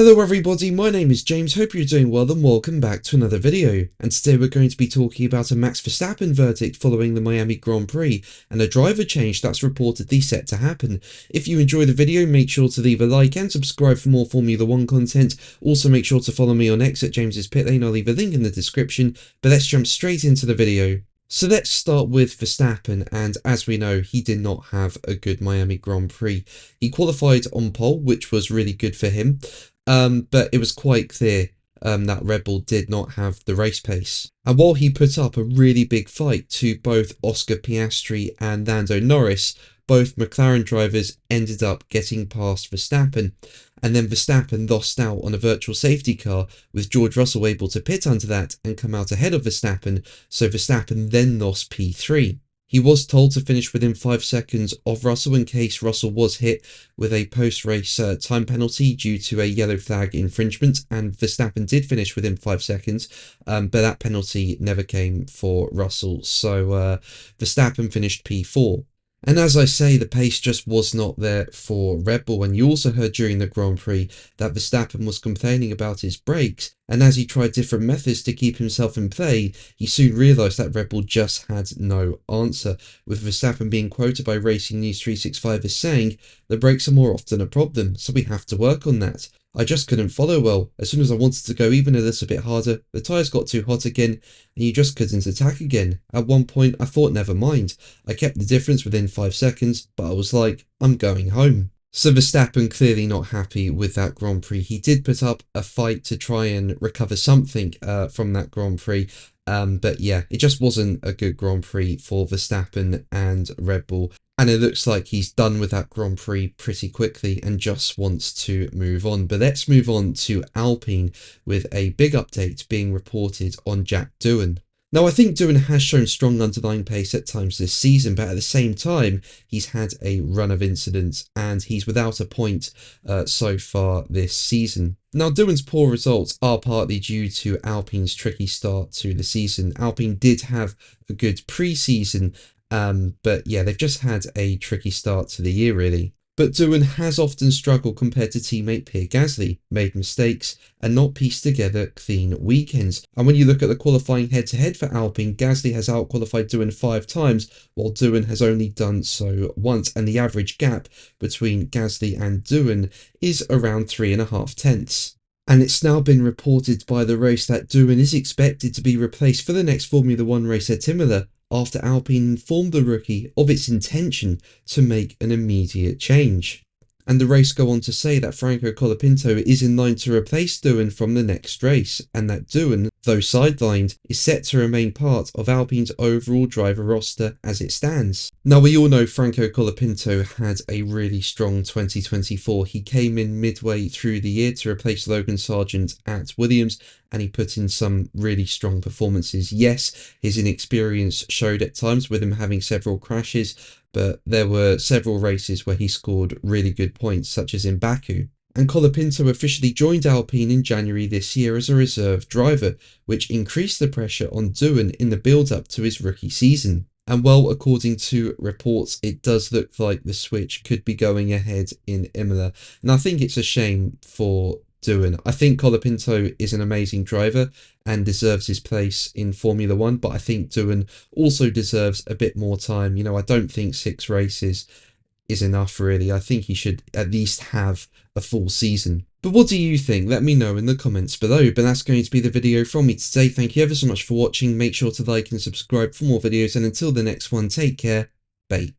Hello everybody, my name is James, hope you're doing well and welcome back to another video. And today we're going to be talking about a Max Verstappen verdict following the Miami Grand Prix and a driver change that's reportedly set to happen. If you enjoy the video, make sure to leave a like and subscribe for more Formula 1 content. Also make sure to follow me on X at James's Pit Lane, I'll leave a link in the description, but let's jump straight into the video. So let's start with Verstappen, and as we know, he did not have a good Miami Grand Prix. He qualified on pole, which was really good for him. But it was quite clear that Red Bull did not have the race pace. And while he put up a really big fight to both Oscar Piastri and Lando Norris, both McLaren drivers ended up getting past Verstappen. And then Verstappen lost out on a virtual safety car, with George Russell able to pit under that and come out ahead of Verstappen, so Verstappen then lost P3. He was told to finish within 5 seconds of Russell in case Russell was hit with a post-race time penalty due to a yellow flag infringement, and Verstappen did finish within 5 seconds, but that penalty never came for Russell, so Verstappen finished P4. And as I say, the pace just was not there for Red Bull, and you also heard during the Grand Prix that Verstappen was complaining about his brakes, and as he tried different methods to keep himself in play, he soon realised that Red Bull just had no answer, with Verstappen being quoted by Racing News 365 as saying, "The brakes are more often a problem, so we have to work on that. I just couldn't follow well. As soon as I wanted to go even a little bit harder, the tyres got too hot again, and you just couldn't attack again. At one point, I thought never mind. I kept the difference within 5 seconds, but I was like, I'm going home." So Verstappen clearly not happy with that Grand Prix. He did put up a fight to try and recover something from that Grand Prix, but yeah, it just wasn't a good Grand Prix for Verstappen and Red Bull. And it looks like he's done with that Grand Prix pretty quickly and just wants to move on. But let's move on to Alpine with a big update being reported on Jack Doohan. Now, I think Doohan has shown strong underlying pace at times this season, but at the same time, he's had a run of incidents and he's without a point so far this season. Now, Doohan's poor results are partly due to Alpine's tricky start to the season. Alpine did have a good pre-season, but yeah, they've just had a tricky start to the year, really. But Doohan has often struggled compared to teammate Pierre Gasly, made mistakes, and not pieced together clean weekends. And when you look at the qualifying head-to-head for Alpine, Gasly has outqualified Doohan 5 times, while Doohan has only done so once, and the average gap between Gasly and Doohan is around 3.5 tenths. And it's now been reported by the race that Doohan is expected to be replaced for the next Formula 1 race at Imola, after Alpine informed the rookie of its intention to make an immediate change. And the race go on to say that Franco Colapinto is in line to replace Doohan from the next race, and that Doohan, though sidelined, is set to remain part of Alpine's overall driver roster as it stands. Now, we all know Franco Colapinto had a really strong 2024. He came in midway through the year to replace Logan Sargent at Williams, and he put in some really strong performances. Yes, his inexperience showed at times with him having several crashes, but there were several races where he scored really good points, such as in Baku. And Colapinto officially joined Alpine in January this year as a reserve driver, which increased the pressure on Doohan in the build-up to his rookie season. And well, according to reports, it does look like the switch could be going ahead in Imola. And I think it's a shame for Doohan. I think Colapinto is an amazing driver and deserves his place in Formula 1, but I think Doohan also deserves a bit more time. You know, I don't think 6 races is enough, really. I think he should at least have a full season. But what do you think? Let me know in the comments below. But that's going to be the video from me today. Thank you ever so much for watching. Make sure to like and subscribe for more videos, and until the next one, take care. Bye.